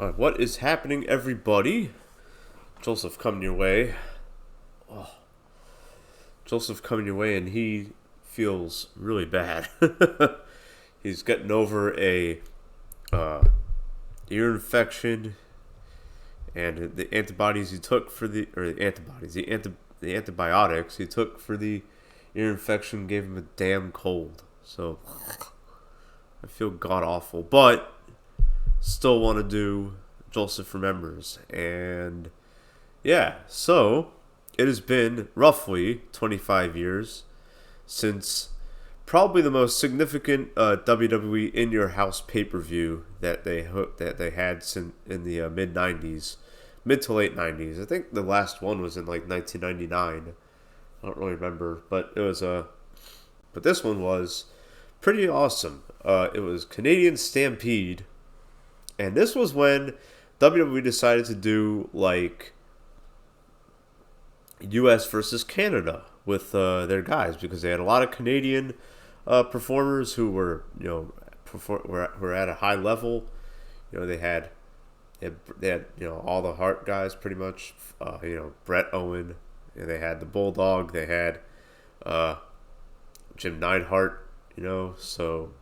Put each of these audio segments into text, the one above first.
What is happening, everybody? Joseph coming your way. Oh, Joseph coming your way, and he feels really bad. He's getting over a ear infection, and the antibodies he took for the antibiotics he took for the ear infection gave him a damn cold. So I feel god awful, but still want to do Joseph Remembers. And yeah, so it has been roughly 25 years since probably the most significant WWE In Your House pay-per-view that they had in the mid to late 90s. I think the last one was in like 1999. I don't really remember, but it was but this one was pretty awesome. It was Canadian Stampede. And this was when WWE decided to do like U.S. versus Canada with their guys, because they had a lot of Canadian performers who were were at a high level. They had all the Hart guys pretty much. Brett Owen. They had the Bulldog. They had Jim Neidhart. So,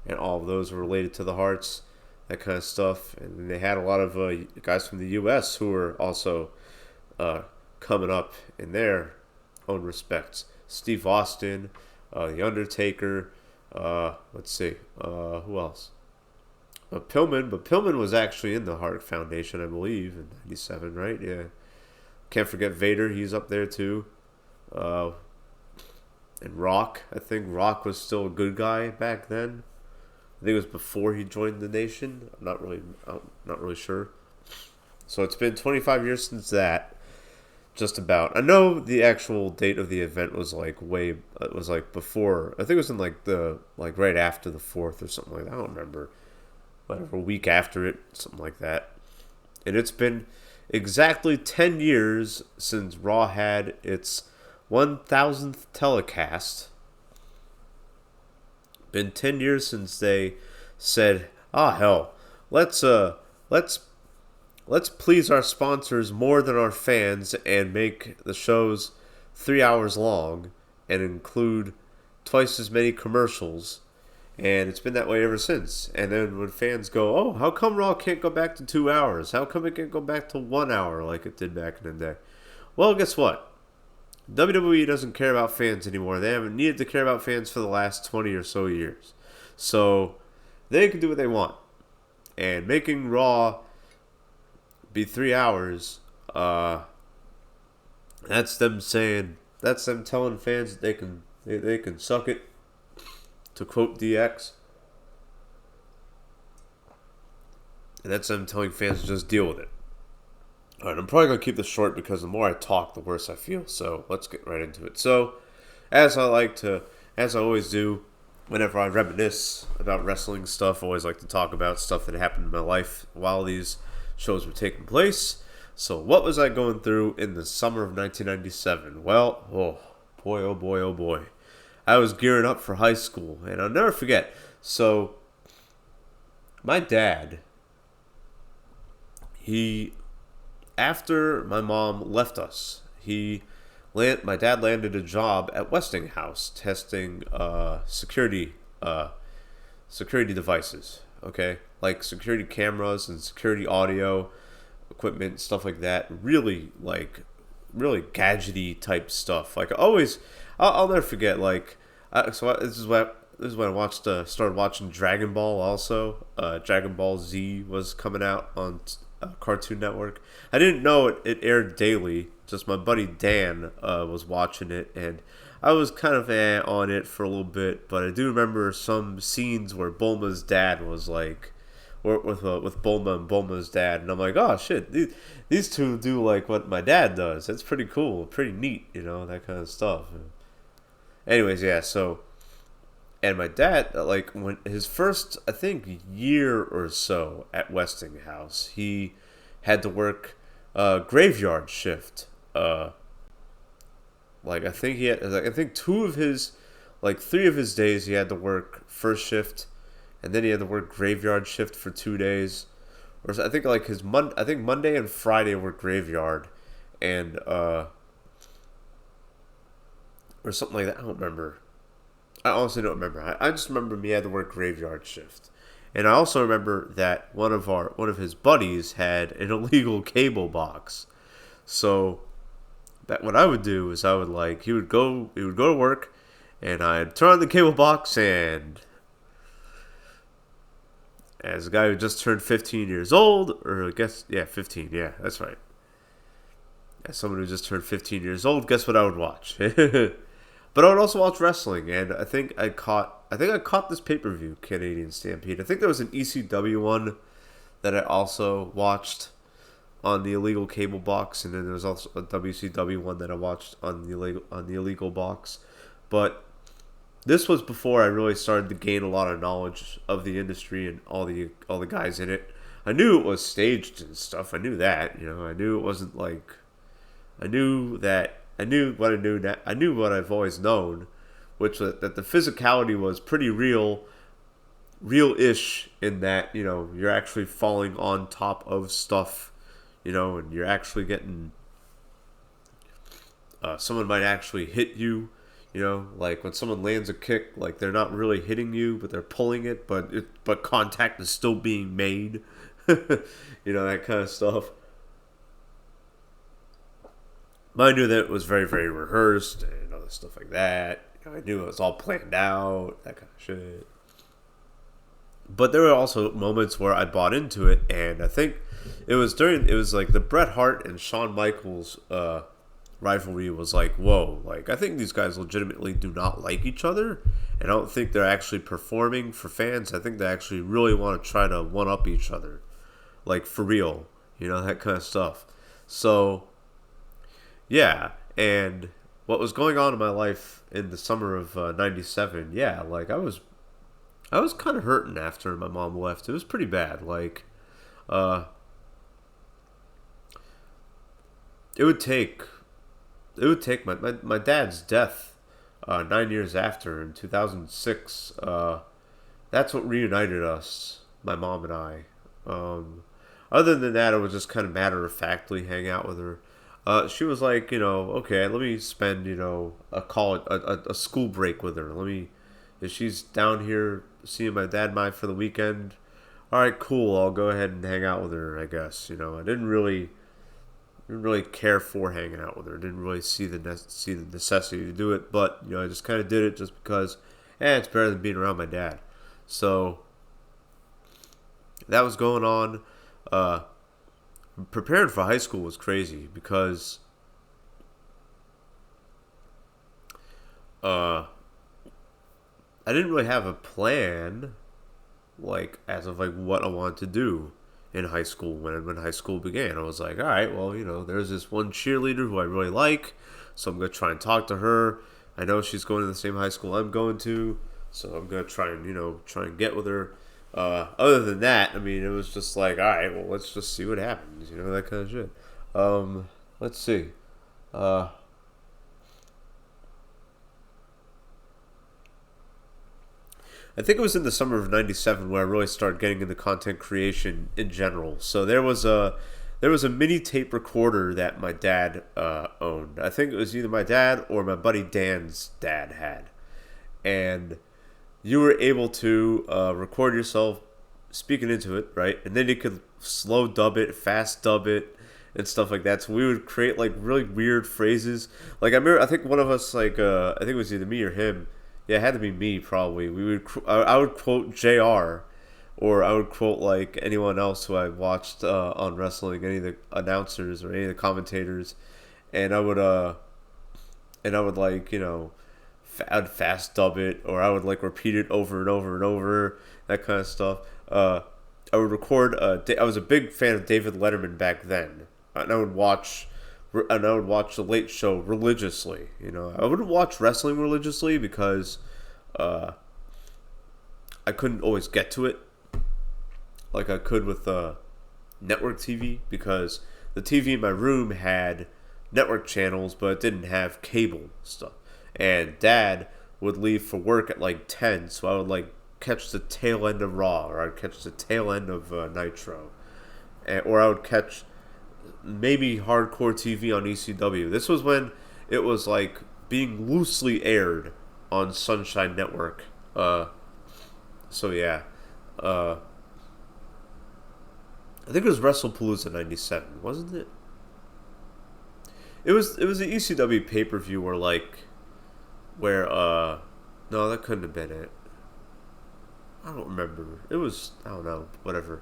and all of those were related to the Harts. That kind of stuff. And they had a lot of guys from the U.S. who were also coming up in their own respects. Steve Austin, The Undertaker, let's see, who else? Pillman, but Pillman was actually in the Hart Foundation, I believe, in 97, right? Yeah. Can't forget Vader, he's up there too. And Rock, I think Rock was still a good guy back then. I think it was before he joined the nation. I'm not really sure. So it's been 25 years since that. Just about. I know the actual date of the event was like before. I think it was in right after the 4th or something like that. I don't remember. Whatever, a week after it, something like that. And it's been exactly 10 years since Raw had its 1000th telecast. Been 10 years since they said, hell, let's please our sponsors more than our fans and make the shows 3 hours long and include twice as many commercials. And it's been that way ever since. And then when fans go, how come Raw can't go back to 2 hours? How come it can't go back to 1 hour like it did back in the day? Well, guess what? WWE doesn't care about fans anymore. They haven't needed to care about fans for the last 20 or so years. So they can do what they want. And making Raw be 3 hours, that's them telling fans that they can suck it, to quote DX. And that's them telling fans to just deal with it. Alright, I'm probably going to keep this short because the more I talk, the worse I feel. So let's get right into it. So, as I always do, whenever I reminisce about wrestling stuff, I always like to talk about stuff that happened in my life while these shows were taking place. So what was I going through in the summer of 1997? Well, oh boy. I was gearing up for high school, and I'll never forget. So, my dad, after my mom left us, my dad landed a job at Westinghouse testing security devices. Okay, like security cameras and security audio equipment, stuff like that. Really gadgety type stuff. Like I'll never forget. This is when I started watching Dragon Ball. Also, Dragon Ball Z was coming out on Cartoon Network. I didn't know it aired daily. Just my buddy Dan was watching it, and I was kind of on it for a little bit. But I do remember some scenes where Bulma's dad was like, with Bulma and Bulma's dad, and I'm like, oh shit, these two do like what my dad does. That's pretty cool, pretty neat, that kind of stuff. Anyways, yeah, so, and my dad, when his first, I think, year or so at Westinghouse, he had to work graveyard shift. I think 3 of his days he had to work first shift, and then he had to work graveyard shift for 2 days, or I think like I think Monday and Friday were graveyard, and or something like that. I don't remember. I honestly don't remember. I just remember me had to work graveyard shift, and I also remember that one of his buddies had an illegal cable box. So that what I would do is I would like he would go to work, and I'd turn on the cable box, and as a guy who just turned 15 years old, or I guess, yeah, 15, yeah, that's right. As someone who just turned 15 years old, guess what I would watch? But I would also watch wrestling, and I think I caught this pay-per-view, Canadian Stampede. I think there was an ECW one that I also watched on the illegal cable box, and then there was also a WCW one that I watched on the illegal box. But this was before I really started to gain a lot of knowledge of the industry and all the guys in it. I knew it was staged and stuff. I knew that, I knew it wasn't like I knew that I knew what I knew. I knew what I've always known, which was that the physicality was pretty real-ish in that you're actually falling on top of stuff, and you're actually getting. Someone might actually hit you, like when someone lands a kick, like they're not really hitting you, but they're pulling it, but contact is still being made, that kind of stuff. But I knew that it was very, very rehearsed and other stuff like that. I knew it was all planned out, that kind of shit. But there were also moments where I bought into it, and I think it was like the Bret Hart and Shawn Michaels rivalry was like, whoa, like I think these guys legitimately do not like each other, and I don't think they're actually performing for fans. I think they actually really want to try to one up each other, like for real, that kind of stuff. So yeah, and what was going on in my life in the summer of '97? Yeah, like I was kind of hurting after my mom left. It was pretty bad. Like, it would take my dad's death 9 years after in 2006. That's what reunited us, my mom and I. Other than that, it was just kind of matter of factly hang out with her. She was like, okay, let me spend, a school break with her. If she's down here seeing my dad and I for the weekend, all right, cool. I'll go ahead and hang out with her, I guess. I didn't really care for hanging out with her. Didn't really see the necessity to do it, but I just kind of did it just because, it's better than being around my dad. So that was going on. Preparing for high school was crazy because I didn't really have a plan, like as of like what I wanted to do in high school when high school began. I was like, all right, well, there's this one cheerleader who I really like, so I'm gonna try and talk to her. I know she's going to the same high school I'm going to, so I'm gonna try and get with her. Other than that, I mean, it was just like, all right, well, let's just see what happens, that kind of shit. Let's see. I think it was in the summer of '97 where I really started getting into content creation in general. So there was a mini tape recorder that my dad owned. I think it was either my dad or my buddy Dan's dad had, and you were able to record yourself speaking into it, right? And then you could slow dub it, fast dub it, and stuff like that. So we would create like really weird phrases. Like I think one of us, like I think it was either me or him. Yeah, it had to be me probably. I would quote JR, or I would quote like anyone else who I watched on wrestling, any of the announcers or any of the commentators, and I would like I'd fast dub it, or I would like repeat it over and over and over, that kind of stuff. I would record. I was a big fan of David Letterman back then, and I would watch The Late Show religiously. I wouldn't watch wrestling religiously because I couldn't always get to it like I could with network TV, because the TV in my room had network channels, but it didn't have cable stuff. And Dad would leave for work at like 10, so I would like catch the tail end of Raw, or I'd catch the tail end of Nitro. or I would catch maybe Hardcore TV on ECW. This was when it was like being loosely aired on Sunshine Network. So yeah, I think it was WrestlePalooza '97, wasn't it? It was an ECW pay per view where no, that couldn't have been it. I don't remember. It was, I don't know, whatever.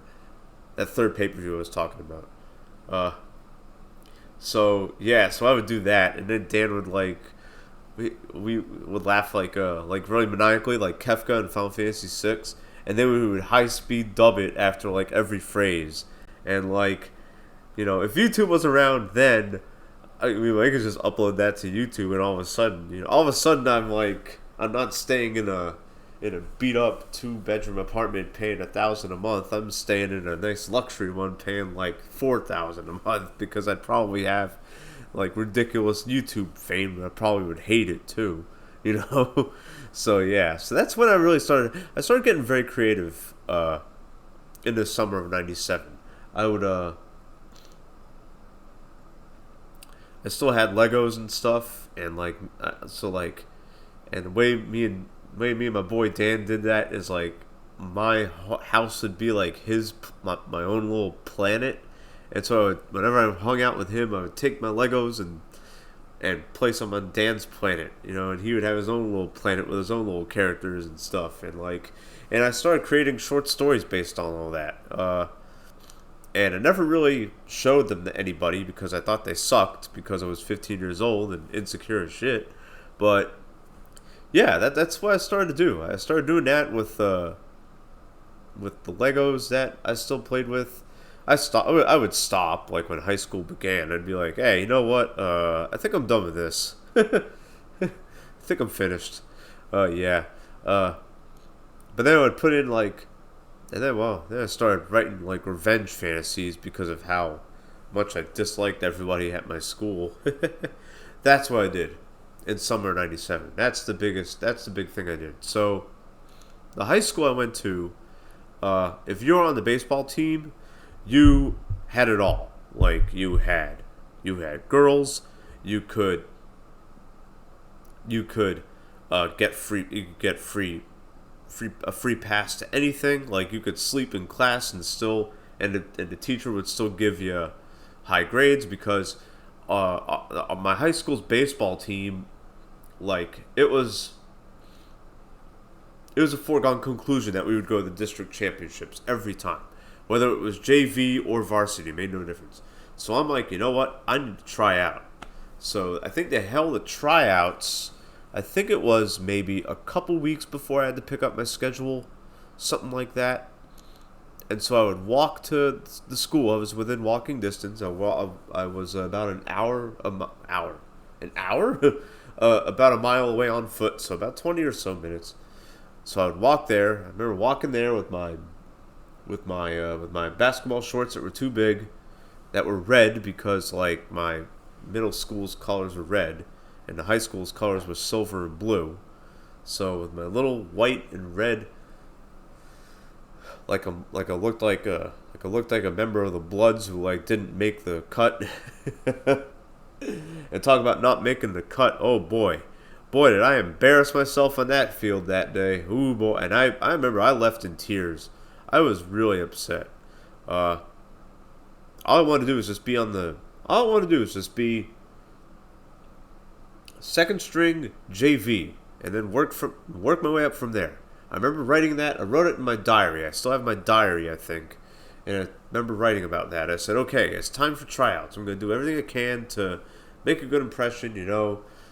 That third pay per view I was talking about. So yeah, so I would do that, and then Dan would we would laugh like really maniacally, like Kefka in Final Fantasy VI, and then we would high speed dub it after like every phrase, and if YouTube was around then, I could just upload that to YouTube, and all of a sudden I'm not staying in a beat up 2-bedroom apartment paying $1,000 a month. I'm staying in a nice luxury one paying like $4,000 a month because I'd probably have like ridiculous YouTube fame, and I probably would hate it too, So yeah, so that's when I started getting very creative in the summer of '97. I still had Legos and stuff, and and the way me and my boy Dan did that is like my house would be like my own little planet, and so whenever I hung out with him, I would take my Legos and place them on Dan's planet, and he would have his own little planet with his own little characters and stuff, and I started creating short stories based on all that. And I never really showed them to anybody because I thought they sucked because I was 15 years old and insecure as shit. But yeah, that's what I started to do. I started doing that with the Legos that I still played with. I would stop like when high school began. I'd be like, hey, you know what? I think I'm done with this. I think I'm finished. Yeah. But then I would put in and then I started writing like revenge fantasies because of how much I disliked everybody at my school. That's what I did in summer '97. That's the big thing I did. So the high school I went to, if you were on the baseball team, you had it all. Like you had girls, you could get a free pass to anything. Like you could sleep in class and the teacher would still give you high grades because my high school's baseball team, it was a foregone conclusion that we would go to the district championships every time, whether it was JV or varsity, it made no difference. So I'm like, you know what, I need to try out. So I think they held the tryouts. I think it was maybe a couple weeks before I had to pick up my schedule, something like that. And so I would walk to the school. I was within walking distance. I was about an hour? About a mile away on foot, so about 20 or so minutes. So I would walk there. I remember walking there with my basketball shorts that were too big, that were red because my middle school's colors were red. And the high school's colors were silver and blue. So with my little white and red, I looked like a member of the Bloods who didn't make the cut. And talk about not making the cut. Oh boy, did I embarrass myself on that field that day. Ooh boy, and I remember I left in tears. I was really upset. All I wanted to do was just be second string JV, and then work my way up from there. I remember writing that. I wrote it in my diary. I still have my diary, I think. And I remember writing about that. I said, okay, it's time for tryouts. I'm going to do everything I can to make a good impression,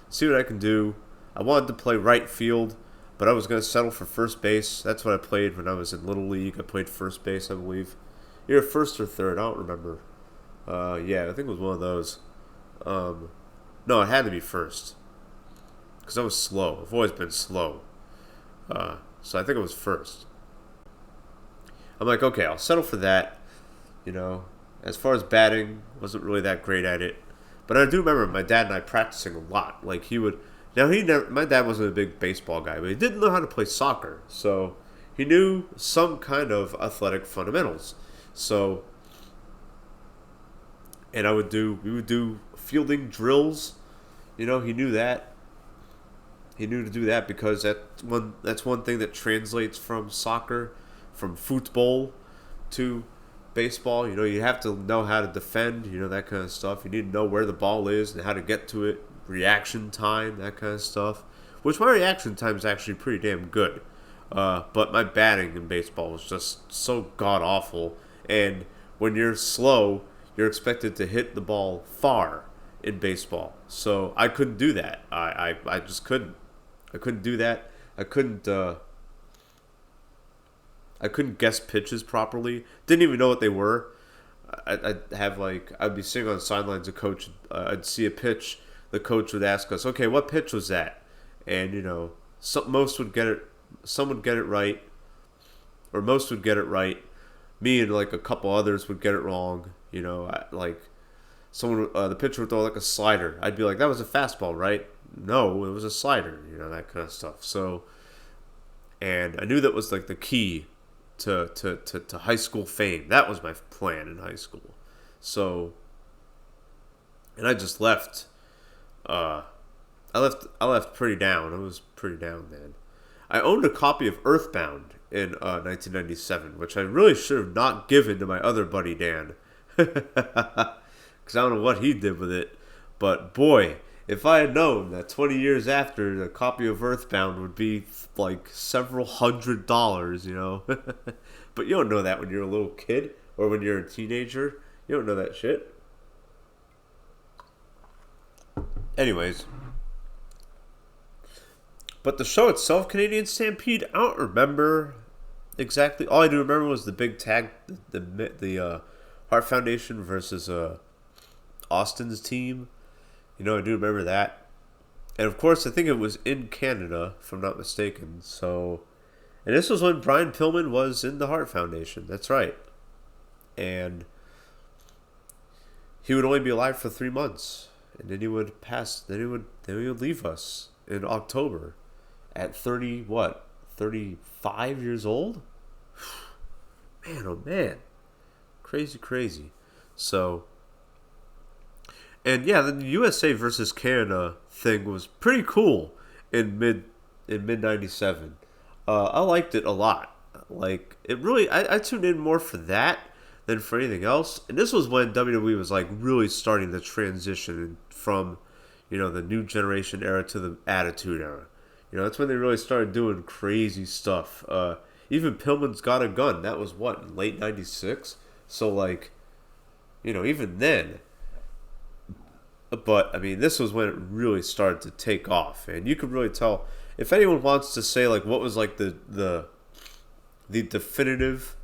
see what I can do. I wanted to play right field, but I was going to settle for first base. That's what I played when I was in Little League. I played first base, I believe. Either first or third, I don't remember. Yeah, I think it was one of those. No, it had to be first. Because I was slow. I've always been slow. So I think it was first. I'm like, okay, I'll settle for that. As far as batting, wasn't really that great at it. But I do remember my dad and I practicing a lot. My dad wasn't a big baseball guy, but he didn't know how to play soccer. So he knew some kind of athletic fundamentals. So and we would do fielding drills. You know, he knew that. He knew to do that because that's one thing that translates from soccer, from football to baseball. You know, you have to know how to defend, you know, that kind of stuff. You need to know where the ball is and how to get to it, reaction time, that kind of stuff. Which my reaction time is actually pretty damn good. But my batting in baseball was just so god awful. And when you're slow, you're expected to hit the ball far in baseball. So I couldn't do that. I just couldn't. I couldn't do that. I couldn't guess pitches properly. Didn't even know what they were. I'd be sitting on the sidelines. A coach, I'd see a pitch. The coach would ask us, "Okay, what pitch was that?" And you know, most would get it. Some would get it right, or most would get it right. Me and like a couple others would get it wrong. You know, the pitcher would throw like a slider. I'd be like, "That was a fastball, right?" No, it was a slider. You know, that kind of stuff. So, and I knew that was like the key to high school fame. That was my plan in high school. So, and I just left. I left pretty down. I was pretty down then. I owned a copy of Earthbound in 1997, which I really should have not given to my other buddy Dan, because I don't know what he did with it. But boy, if I had known that 20 years after, the copy of Earthbound would be like several $100s, you know. But you don't know that when you're a little kid or when you're a teenager. You don't know that shit. Anyways. But the show itself, Canadian Stampede, I don't remember exactly. All I do remember was the big tag, the Hart Foundation versus Austin's team. You know, I do remember that. And of course, I think it was in Canada, if I'm not mistaken. So, and this was when Brian Pillman was in the Hart Foundation. That's right. And he would only be alive for 3 months, and then he would pass. Then he would leave us in October, at 35 years old. Man, oh man, crazy. So, and yeah, the USA versus Canada thing was pretty cool in mid '97. I liked it a lot. Like it really, I tuned in more for that than for anything else. And this was when WWE was like really starting to transition from, you know, the new generation era to the Attitude Era. You know, that's when they really started doing crazy stuff. Even Pillman's Got a Gun, that was what, late '96? So like, you know, even then. But I mean, this was when it really started to take off, and you could really tell. If anyone wants to say like what was like the definitive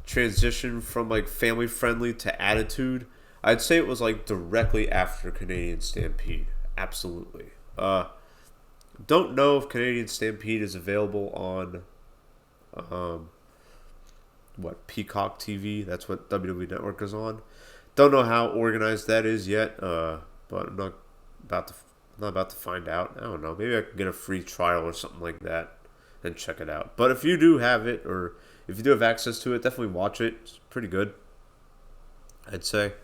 transition from like family friendly to Attitude, I'd say it was like directly after Canadian Stampede. Absolutely. Don't know if Canadian Stampede is available on Peacock TV. That's what WWE Network is on. Don't know how organized that is yet. But I'm not about to find out. I don't know. Maybe I can get a free trial or something like that and check it out. But if you do have it, or if you do have access to it, definitely watch it. It's pretty good, I'd say.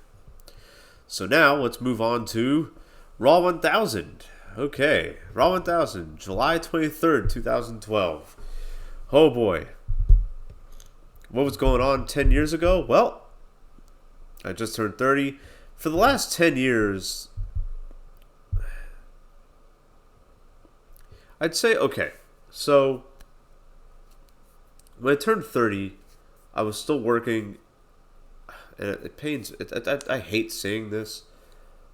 So now let's move on to Raw 1000. Okay, Raw 1000, July 23rd, 2012. Oh boy. What was going on 10 years ago? Well, I just turned 30. For the last 10 years, I'd say, okay, so when I turned 30, I was still working, and it pains, I hate saying this,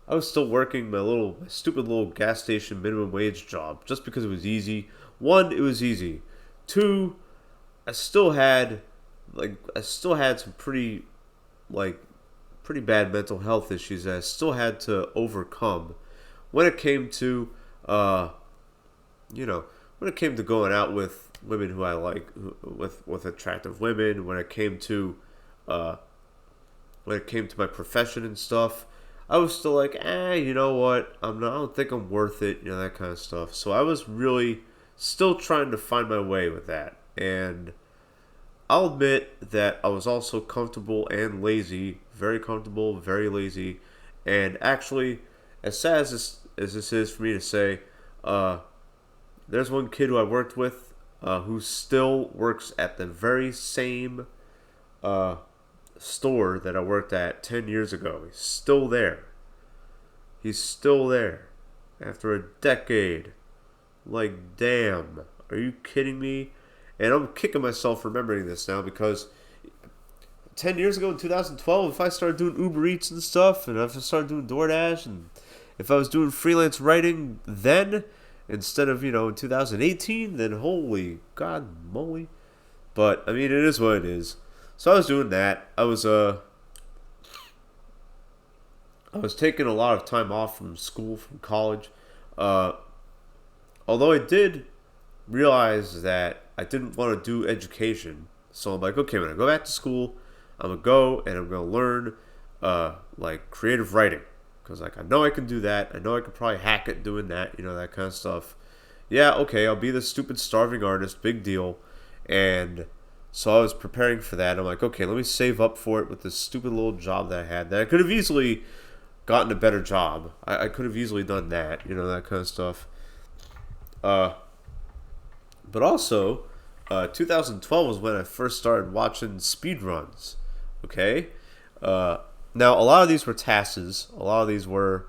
I was still working my stupid little gas station minimum wage job, just because it was easy. One, it was easy. Two, I still had some pretty bad mental health issues that I still had to overcome when it came to, when it came to going out with women who I like, with attractive women, when it came to my profession and stuff, I was still like, you know what, I don't think I'm worth it, you know, that kind of stuff. So I was really still trying to find my way with that, and I'll admit that I was also comfortable and lazy, very comfortable, very lazy, And actually, as sad as this is for me to say, uh, there's one kid who I worked with who still works at the very same uh, store that I worked at 10 years ago. He's still there. He's still there after a decade. Like, damn. Are you kidding me? And I'm kicking myself remembering this now because 10 years ago in 2012, if I started doing Uber Eats and stuff, and if I started doing DoorDash, and if I was doing freelance writing then, instead of, in 2018, then holy god moly. But, I mean, it is what it is. So I was doing that. I was taking a lot of time off from school, from college. Although I did realize that I didn't want to do education. So I'm like, okay, when I go back to school, I'm going to go and I'm going to learn, like, creative writing. Because, like, I know I can do that. I know I could probably hack it doing that, that kind of stuff. Yeah, okay, I'll be the stupid starving artist, big deal. And so I was preparing for that. I'm like, okay, let me save up for it with this stupid little job that I had. That I could have easily gotten a better job. I could have easily done that, that kind of stuff. But also, 2012 was when I first started watching speedruns. Okay? Now, a lot of these were TASes. A lot of these were,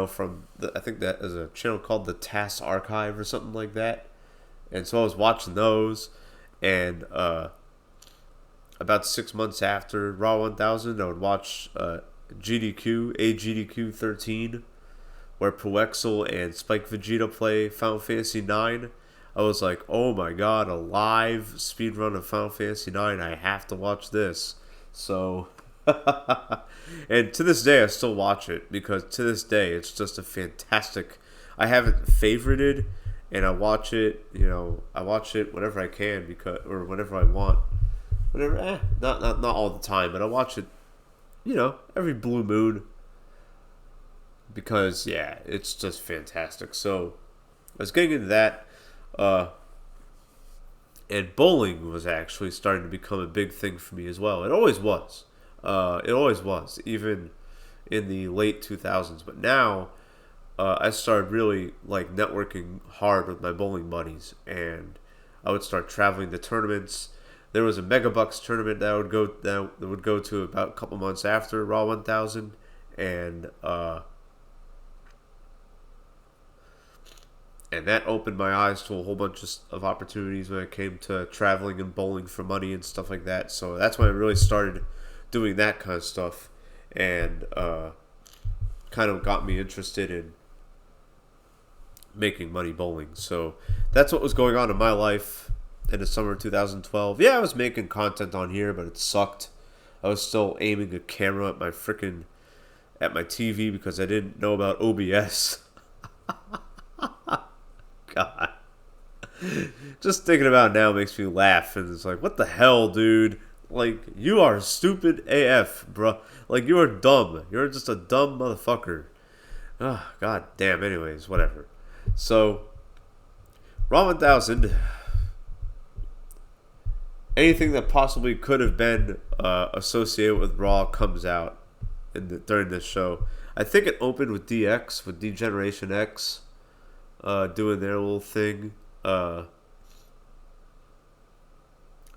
from, I think that is a channel called the TAS Archive or something like that. And so I was watching those. And about 6 months after Raw 1000, I would watch GDQ 13, where Proexel and Spike Vegeta play Final Fantasy 9. I was like, oh my god, a live speedrun of Final Fantasy 9. I have to watch this. So, and to this day, I still watch it because to this day, it's just a fantastic. I have it favorited, and I watch it. I watch it whenever I can or whenever I want. Whenever, not all the time, but I watch it. Every blue moon. Because yeah, it's just fantastic. So, I was getting into that. And bowling was actually starting to become a big thing for me as well. It always was. Even in the late 2000s. But now, I started really like networking hard with my bowling buddies, and I would start traveling to tournaments. There was a Megabucks tournament that would go to about a couple months after Raw 1000, and that opened my eyes to a whole bunch of opportunities when it came to traveling and bowling for money and stuff like that. So that's when I really started doing that kind of stuff, and kind of got me interested in making money bowling. So that's what was going on in my life in the summer of 2012. Yeah, I was making content on here, but it sucked. I was still aiming a camera at my TV because I didn't know about OBS. God. Just thinking about it now makes me laugh, and it's like, what the hell, dude? Like, you are stupid AF, bruh. Like, you are dumb. You're just a dumb motherfucker. Oh, god damn. Anyways, whatever. So, Raw 1000, anything that possibly could have been associated with Raw comes out during this show. I think it opened with DX, with D-Generation X, doing their little thing.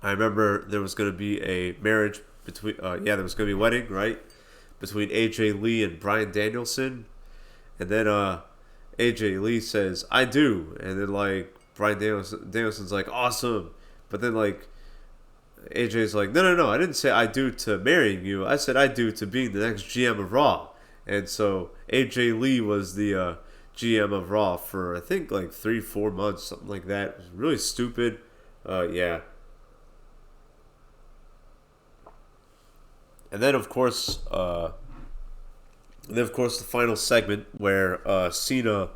I remember there was going to be a marriage between, there was going to be a wedding, right? Between AJ Lee and Bryan Danielson. And then AJ Lee says, I do. And then, like, Bryan Danielson's like, awesome. But then, like, AJ's like, no, I didn't say I do to marrying you. I said I do to being the next GM of Raw. And so AJ Lee was the GM of Raw for, I think, like 3-4 months, something like that. It was really stupid. Yeah. And then, of course, the final segment where Cena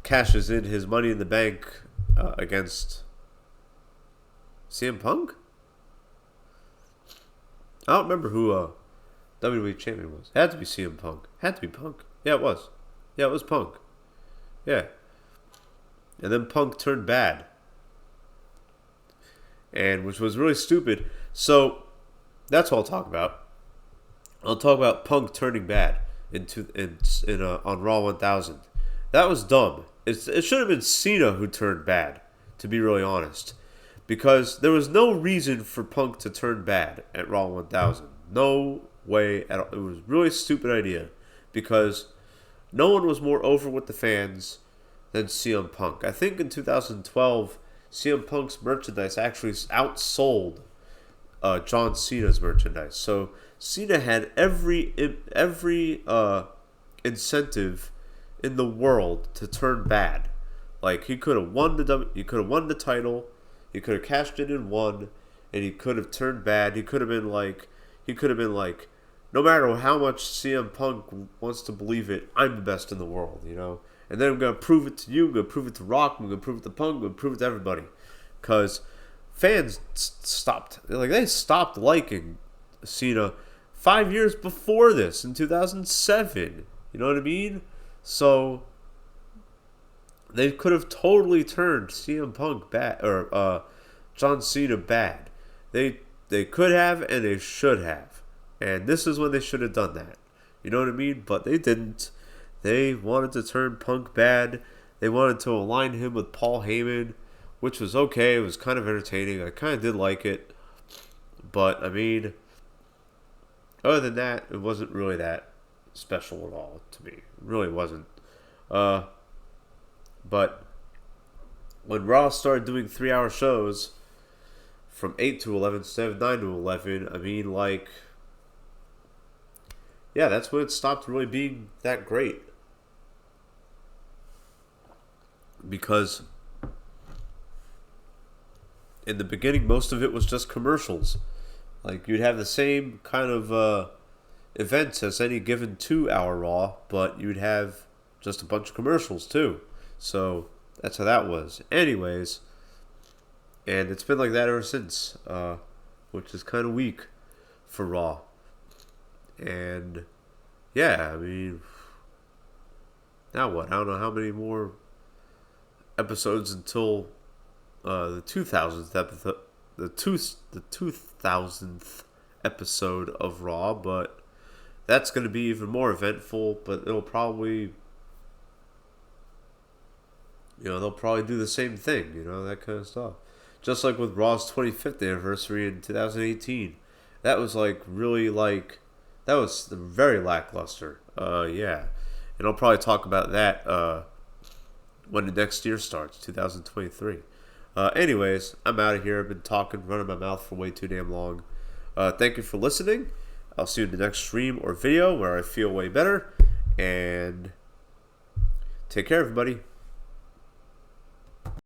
cashes in his Money in the Bank against CM Punk? I don't remember who WWE champion was. It had to be CM Punk. Had to be Punk. Yeah, it was. Yeah, it was Punk. Yeah. And then Punk turned bad. And which was really stupid. So, that's what I'll talk about. I'll talk about Punk turning bad. on Raw 1000. That was dumb. It should have been Cena who turned bad, to be really honest, because there was no reason for Punk to turn bad at Raw 1000. No way at all. It was a really stupid idea, because no one was more over with the fans than CM Punk. I think in 2012, CM Punk's merchandise actually outsold John Cena's merchandise. So Cena had every incentive in the world to turn bad. Like he could have won the title, he could have cashed it and won, and he could have turned bad. He could have been like, no matter how much CM Punk wants to believe it, I'm the best in the world, you know. And then I'm gonna prove it to you. I'm gonna prove it to Rock. I'm gonna prove it to Punk. I'm gonna prove it to everybody, because fans stopped liking Cena 5 years before this in 2007. You know what I mean? So they could have totally turned CM Punk bad, or John Cena bad. They could have, and they should have. And this is when they should have done that. You know what I mean? But they didn't. They wanted to turn Punk bad. They wanted to align him with Paul Heyman, which was okay. It was kind of entertaining. I kind of did like it. But, I mean, other than that, it wasn't really that special at all to me. It really wasn't. But when Raw started doing 3-hour shows from 8 to 11 instead of 9 to 11, I mean, like, yeah, that's when it stopped really being that great. Because in the beginning, most of it was just commercials. Like, you'd have the same kind of events as any given 2-hour Raw, but you'd have just a bunch of commercials too. So that's how that was. Anyways, and it's been like that ever since, which is kind of weak for Raw. And yeah, I mean, now what? I don't know how many more episodes until the 2000th episode, the 2000th episode of Raw, but that's going to be even more eventful. But it'll probably, they'll probably do the same thing, that kind of stuff. Just like with Raw's 25th anniversary in 2018, that was that was very lackluster. Yeah, and I'll probably talk about that when the next year starts, 2023. Anyways, I'm out of here. I've been running my mouth for way too damn long. Thank you for listening. I'll see you in the next stream or video where I feel way better. And take care, everybody.